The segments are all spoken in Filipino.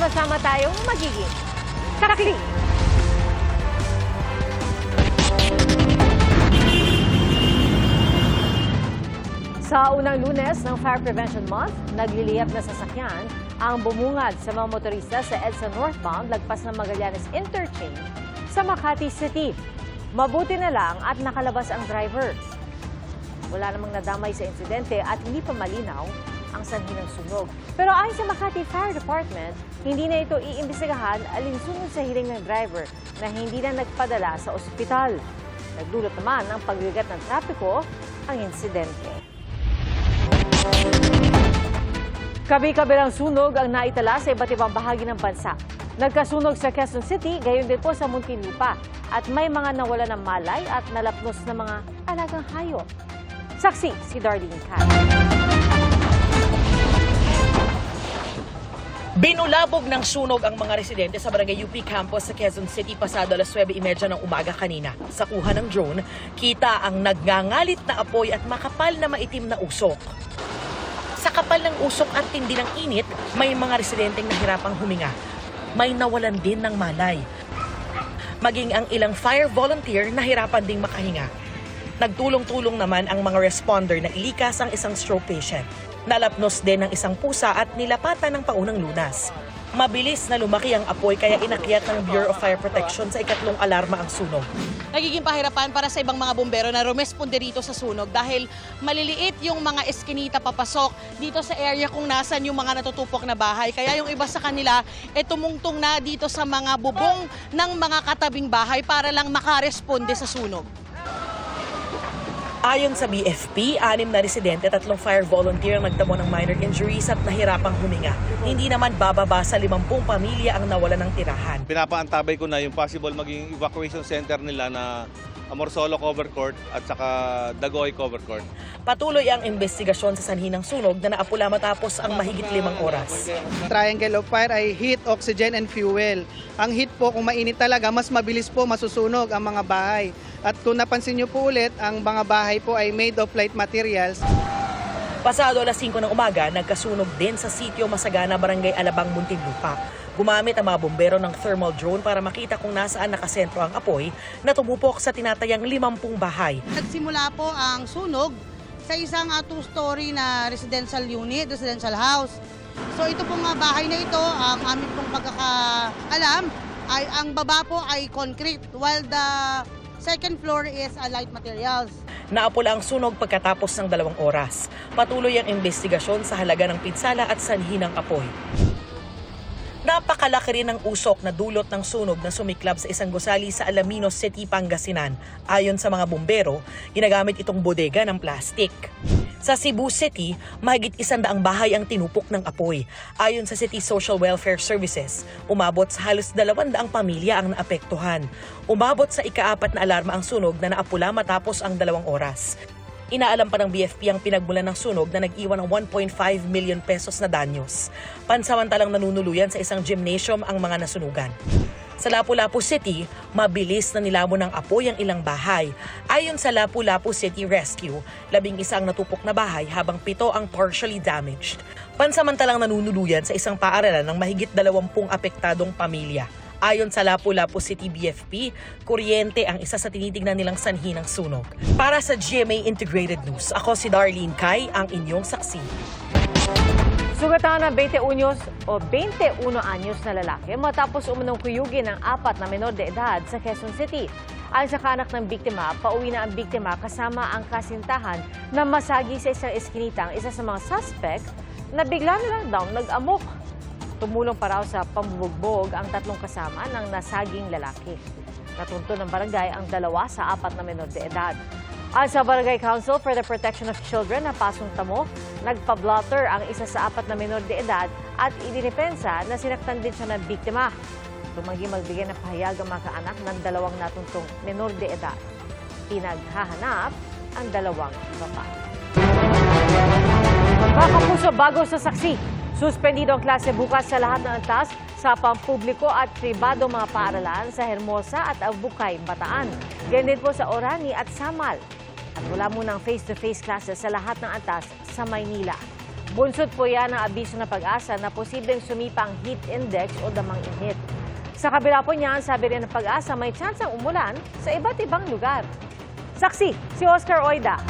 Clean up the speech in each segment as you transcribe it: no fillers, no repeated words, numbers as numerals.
sama-sama tayong magiging saksi. Sa unang Lunes ng Fire Prevention Month, nagliliyab na sasakyan ang bumungad sa mga motorista sa EDSA northbound lagpas ng Magallanes Interchange sa Makati City. Mabuti na lang at nakalabas ang driver. Wala namang nadamay sa insidente at hindi pa malinaw ang sanhi ng sunog. Pero ayon sa Makati Fire Department, hindi na ito iimbestigahan alinsunod sa hiling ng driver na hindi na nagpadala sa ospital. Nagdulot naman ng pagbigat ng trapiko ang insidente. Kabi-kabilang sunog ang naitala sa iba't ibang bahagi ng bansa. Nagkasunog sa Quezon City, gayon din po sa Muntinlupa. At may mga nawala ng malay at nalapnos na mga alagang hayop. Saksi si Darlene Cat. Binulabog ng sunog ang mga residente sa Barangay UP Campus sa Quezon City pasado alas 9:30 ng umaga kanina. Sa kuha ng drone, kita ang nagngangalit na apoy at makapal na maitim na usok. Sa kapal ng usok at tindi ng init, may mga residenteng nahirapang huminga. May nawalan din ng malay. Maging ang ilang fire volunteer nahirapan ding makahinga. Nagtulong-tulong naman ang mga responder na ilikas ang isang stroke patient. Nalapnos din ng isang pusa at nilapatan ng paunang lunas. Mabilis na lumaki ang apoy kaya inakyat ng Bureau of Fire Protection sa ikatlong alarma ang sunog. Nagiging pahirapan para sa ibang mga bumbero na rumesponde rito sa sunog dahil maliliit yung mga eskinita papasok dito sa area kung nasan yung mga natutupok na bahay. Kaya yung iba sa kanila tumungtong na dito sa mga bubong ng mga katabing bahay para lang makaresponde sa sunog. Ayon sa BFP, 6 na residente at 3 fire volunteer ang nagtamo ng minor injuries at nahirapang huminga. Hindi naman bababa sa 50 pamilya ang nawala ng tirahan. Pinapaantabay ko na yung possible maging evacuation center nila na Amorsolo Cover Court at saka Dagoy Cover Court. Patuloy ang investigasyon sa sanhi ng sunog na naapula matapos ang mahigit 5 oras. Triangle of fire ay heat, oxygen, and fuel. Ang heat po, kung mainit talaga, mas mabilis po masusunog ang mga bahay. At kung napansin nyo po ulit, ang mga bahay po ay made of light materials. Pasado alas 5 ng umaga, nagkasunog din sa sitio Masagana, Barangay Alabang, Muntinlupa. Gumamit ang mga bombero ng thermal drone para makita kung nasaan nakasentro ang apoy na tumupok sa tinatayang 50 bahay. Nagsimula po ang sunog sa isang 2-story na residential unit, residential house. So ito pong bahay na ito, ang aming pong pagkakaalam, ay ang baba po ay concrete while the second floor is light materials. Naapula ang sunog pagkatapos ng 2 oras. Patuloy ang investigasyon sa halaga ng pinsala at sanhi ng apoy. Napakalaki rin ng usok na dulot ng sunog na sumiklab sa isang gusali sa Alaminos City, Pangasinan. Ayon sa mga bumbero, ginagamit itong bodega ng plastik. Sa Cebu City, mahigit 100 bahay ang tinupok ng apoy. Ayon sa City Social Welfare Services, umabot sa halos 200 pamilya ang naapektuhan. Umabot sa ika-4 na alarma ang sunog na naapula matapos ang 2 oras. Inaalam pa ng BFP ang pinagmulan ng sunog na nag-iwan ng 1.5 million pesos na danyos. Pansamantalang nanunuluyan sa isang gymnasium ang mga nasunugan. Sa Lapu-Lapu City, mabilis na nilamon ng apoy ang ilang bahay. Ayon sa Lapu-Lapu City Rescue, 11 ang natupok na bahay habang 7 ang partially damaged. Pansamantalang nanunuluyan sa isang paaralan ng mahigit 20 apektadong pamilya. Ayon sa Lapu-Lapu City BFP, kuryente ang isa sa tinitingnan nilang sanhi ng sunog. Para sa GMA Integrated News, ako si Darlene Kai, ang inyong saksi. Sugatan ng 21 anyos na lalaki matapos umunong kuyugin ng 4 na menor de edad sa Quezon City. Ayon sa kaanak ng biktima, pauwi na ang biktima kasama ang kasintahan na masagi sa isang eskinita ang isa sa mga suspect na bigla na lang daw nag-amok. Tumulong pa raw sa pambubugbog ang 3 kasama ng nasaging lalaki. Natunto ng barangay ang 2 sa 4 na menor de edad. Ayon sa Barangay Council for the Protection of Children na Pasong Tamo, nagpa-blotter ang isa sa 4 na menor de edad at idinipensa na sinaktan din siya ng biktima. Tumanggi magbigay ng pahayag ang mga kaanak ng 2 natuntong menor de edad. Pinaghahanap ang 2 babae. Mga kapuso, bago sa saksi, suspendido ang klase bukas sa lahat ng antas sa pampubliko at pribado mga paaralan sa Hermosa at Bukay, Bataan. Ganyan din po sa Orani at Samal. At wala munang face-to-face classes sa lahat ng antas sa Maynila. Bunsod po yan ang abiso na Pag-asa na posibleng sumipa ang heat index o damang init. Sa kabila po niyan, sabi rin ng Pag-asa, may tsansang umulan sa iba't ibang lugar. Saksi, si Oscar Oida.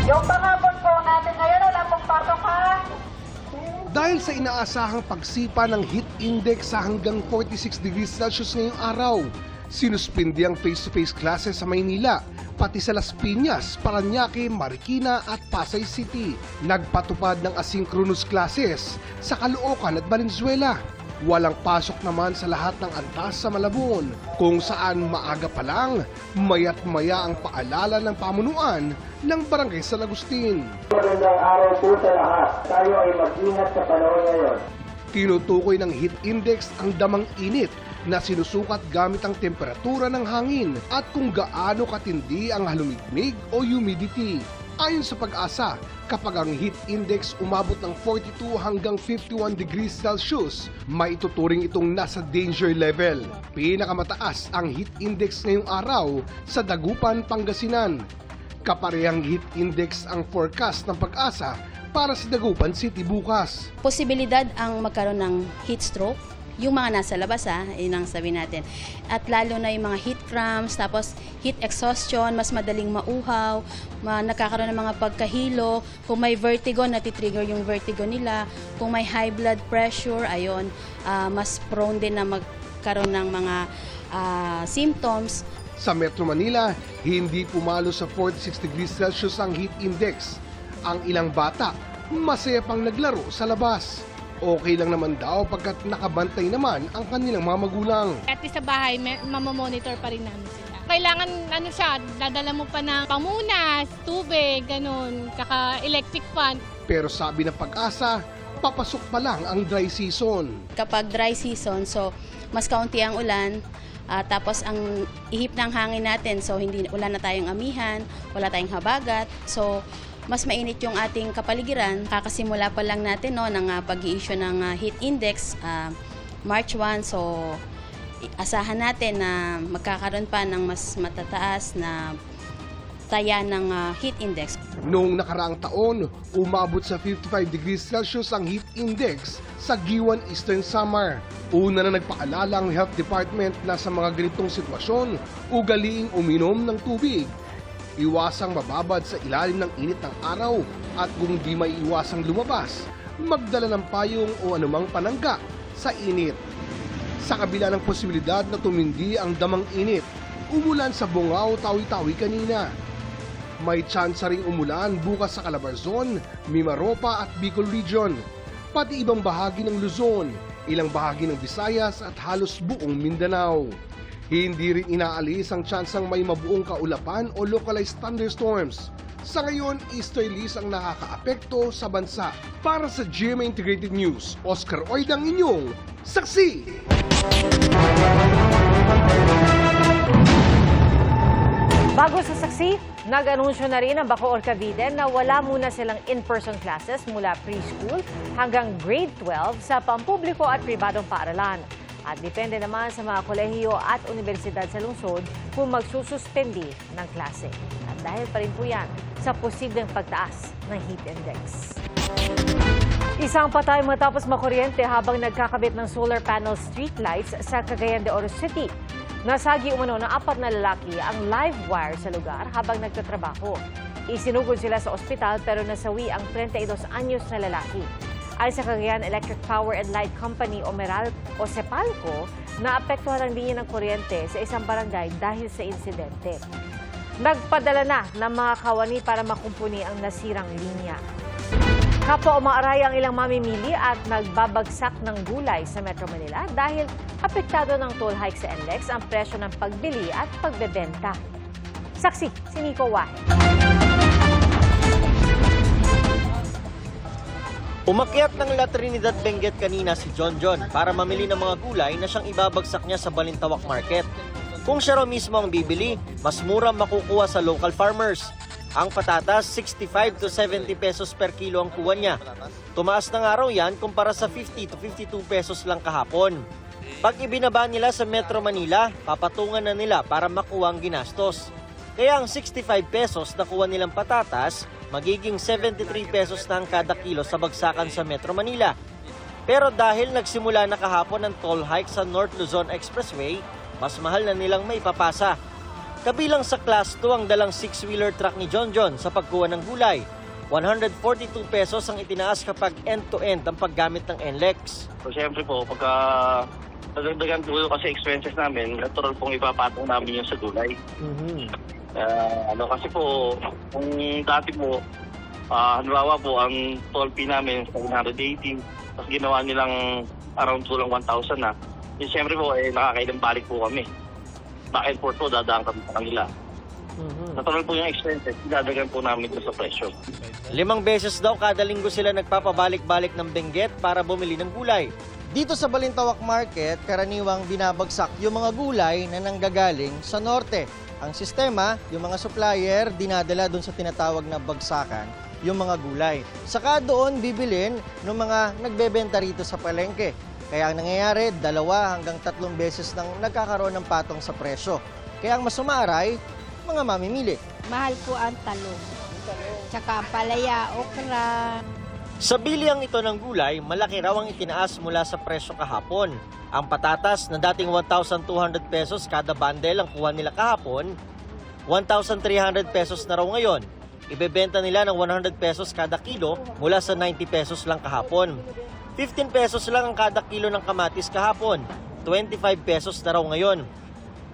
Yung pangabot po natin ngayon, wala pong pasok ha. Dahil sa inaasahang pagsipa ng heat index sa hanggang 46 degrees Celsius ngayong araw, sinuspindi ang face-to-face classes sa Maynila, pati sa Las Piñas, Parañaque, Marikina at Pasay City. Nagpatupad ng asynchronous classes sa Caloocan at Valenzuela. Walang pasok naman sa lahat ng antas sa Malabon, kung saan maaga pa lang, maya't maya ang paalala ng pamunuan ng Barangay San Agustin. Magandang araw po sa lahat. Tayo ay mag-ingat sa panahon ngayon. Tinutukoy ng heat index ang damang init na sinusukat gamit ang temperatura ng hangin at kung gaano katindi ang halumigmig o humidity. Ayon sa Pag-asa, kapag ang heat index umabot ng 42 hanggang 51 degrees Celsius, may ituturing itong nasa danger level. Pinakamataas ang heat index ngayong araw sa Dagupan, Pangasinan. Kaparehang heat index ang forecast ng Pag-asa para sa Dagupan City bukas. Posibilidad ang magkaroon ng heat stroke, yung mga nasa labas yun ang sabi natin. At lalo na yung mga heat cramps, tapos heat exhaustion, mas madaling mauhaw, nakakaroon ng mga pagkahilo. Kung may vertigo, natitrigger yung vertigo nila. Kung may high blood pressure, mas prone din na magkaroon ng mga symptoms. Sa Metro Manila, hindi pumalo sa 46 degrees Celsius ang heat index. Ang ilang bata, masaya pang naglaro sa labas. Okay lang naman daw pagkat nakabantay naman ang kanilang mga magulang. At sa bahay, mamamonitor pa rin namin sila. Kailangan, dadala mo pa ng pamunas, tubig, ganun, kaka electric fan. Pero sabi ng Pag-asa, papasok pa lang ang dry season. Kapag dry season, so mas kaunti ang ulan, tapos ang ihip ng hangin natin, so wala na tayong amihan, wala tayong habagat, so mas mainit yung ating kapaligiran. Kakasimula pa lang natin ng pag-i-issue ng heat index, March 1, so asahan natin na magkakaroon pa ng mas matataas na taya ng heat index. Noong nakaraang taon, umabot sa 55 degrees Celsius ang heat index sa Giwan Eastern Samar. Una na nagpaalala ang Health Department na sa mga ganitong sitwasyon, ugaliing uminom ng tubig. Iwasang mababad sa ilalim ng init ng araw at kung di maiiwasang lumabas, magdala ng payong o anumang panangga sa init. Sa kabila ng posibilidad na tumindi ang damang init, umulan sa Bungao, Tawi-Tawi kanina. May tsansa ring umulan bukas sa Calabarzon, Mimaropa at Bicol Region, pati ibang bahagi ng Luzon, ilang bahagi ng Visayas at halos buong Mindanao. Hindi rin inaalis ang tsansang may mabuong kaulapan o localized thunderstorms. Sa ngayon, easterlies ang nakakaapekto sa bansa. Para sa GMA Integrated News, Oscar Oida ang inyong saksi! Bago sa saksi, nag-anunsyo na rin ang Bacoor Cavite na wala muna silang in-person classes mula preschool hanggang grade 12 sa pampubliko at pribadong paaralan. At depende naman sa mga kolehiyo at universidad sa lungsod kung magsususpendi ng klase. At dahil pa rin po yan sa posibleng pagtaas ng heat index. Isang patay matapos makuryente habang nagkakabit ng solar panel streetlights sa Cagayan de Oro City. Nasagi umano ng 4 na lalaki ang live wire sa lugar habang nagtatrabaho. Isinugod sila sa ospital pero nasawi ang 32 anyos na lalaki. Ay sa Cagayan Electric Power and Light Company o Sepalco, naapektuhan ang linya ng kuryente sa isang barangay dahil sa insidente. Nagpadala na ng mga kawani para makumpuni ang nasirang linya. Kapwa umaaray ang ilang mamimili at nagbabagsak ng gulay sa Metro Manila dahil apektado ng toll hike sa NLEX ang presyo ng pagbili at pagbebenta. Saksi, si Nico Wahe. Umakyat ng La Trinidad Benguet kanina si John para mamili ng mga gulay na siyang ibabagsak niya sa Balintawak Market. Kung siya raw mismo ang bibili, mas mura makukuha sa local farmers. Ang patatas, 65 to 70 pesos per kilo ang kuha niya. Tumaas na nga raw yan kumpara sa 50 to 52 pesos lang kahapon. Pag ibinaba nila sa Metro Manila, papatungan na nila para makuha ang ginastos. Kaya ang 65 pesos na kuha nilang patatas, magiging 73 pesos na ang kada kilo sa bagsakan sa Metro Manila. Pero dahil nagsimula na kahapon ang toll hike sa North Luzon Expressway, mas mahal na nilang maipapasa. Kabilang sa Class 2 ang dalang 6-wheeler truck ni John sa pagkuha ng gulay. 142 pesos ang itinaas kapag end-to-end ang paggamit ng NLEX. So, siyempre po, pagka nadagdagan po kasi expenses namin, natural pong ipapatong namin yung sa gulay. Kasi po, kung dati po, halimbawa po, ang toll fee namin 780, tapos ginawa nilang around po lang 1,000 na. Siyempre po, nakakailang balik po kami. Back and forth po, dadaan kami sa kanila. Natural po yung expenses, dadagan po namin ito sa presyo. 5 beses daw kada linggo sila nagpapabalik-balik ng Benguet para bumili ng gulay. Dito sa Balintawak Market, karaniwang binabagsak yung mga gulay na nanggagaling sa norte. Ang sistema, yung mga supplier, dinadala doon sa tinatawag na bagsakan, yung mga gulay. Saka doon bibilin ng mga nagbebenta rito sa palengke. Kaya ang nangyayari, 2 hanggang 3 beses nang nagkakaroon ng patong sa presyo. Kaya ang mas umaaray, mga mamimili. Mahal po ang talong. Tsaka palaya, okra. Sa biliang ito ng gulay, malaki raw ang itinaas mula sa presyo kahapon. Ang patatas na dating 1,200 pesos kada bundle ang kuha nila kahapon, 1,300 pesos na raw ngayon. Ibebenta nila ng 100 pesos kada kilo mula sa 90 pesos lang kahapon. 15 pesos lang ang kada kilo ng kamatis kahapon, 25 pesos na raw ngayon.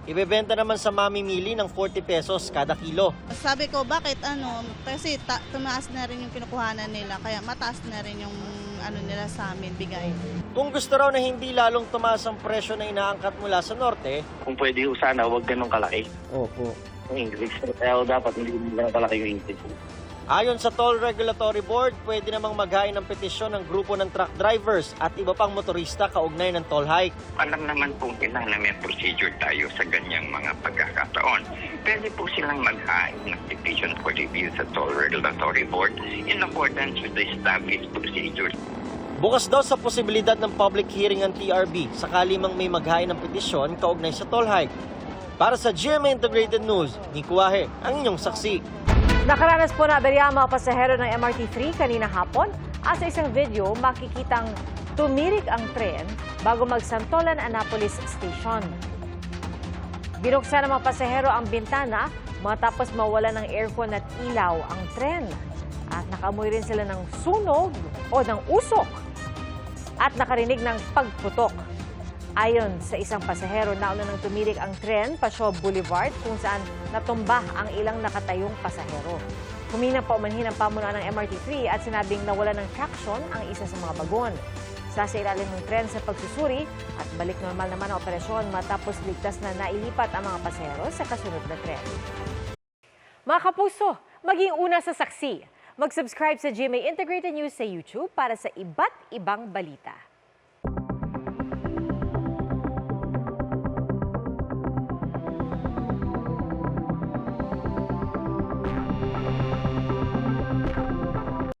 Ibebenta naman sa mamimili ng 40 pesos kada kilo. Sabi ko, bakit Kasi tumaas na rin yung kinukuhanan nila, kaya mataas na rin yung nila sa amin bigay. Kung gusto raw na hindi lalong tumaas ang presyo na inaangkat mula sa norte, Kung pwede sana, huwag ganun kalaki. opo. Yung increase. Kaya dapat hindi ganun kalaki yung increase. Ayon sa Toll Regulatory Board, pwede namang maghain ng petisyon ng grupo ng truck drivers at iba pang motorista kaugnay ng toll hike. Alam naman po nila na may procedure tayo sa ganyang mga pagkakataon. Pwede po silang maghain ng petition for review sa Toll Regulatory Board in accordance with the established procedures. Bukas daw sa posibilidad ng public hearing ang TRB sakali mang may maghain ng petisyon kaugnay sa toll hike. Para sa GMA Integrated News, Nico Wahe, ang inyong saksi. Nakaranas po na aberya ang mga pasahero ng MRT3 kanina hapon at sa isang video makikitang tumirik ang tren bago mag-Santolan Annapolis Station. Binuksan ng mga pasahero ang bintana matapos mawala ng aircon at ilaw ang tren. At nakaamoy rin sila ng sunog o ng usok at nakarinig ng pagputok. Ayon sa isang pasahero, nauna nang tumirik ang tren pa Shaw Boulevard kung saan natumba ang ilang nakatayong pasahero. Huminang paumanhin ang pamunuan ng MRT3 at sinabing nawala ng traction ang isa sa mga bagon. Sa ilalim ng tren sa pagsusuri at balik normal naman ang operasyon matapos ligtas na nailipat ang mga pasahero sa kasunod na tren. Mga kapuso, maging una sa saksi. Mag-subscribe sa GMA Integrated News sa YouTube para sa iba't ibang balita.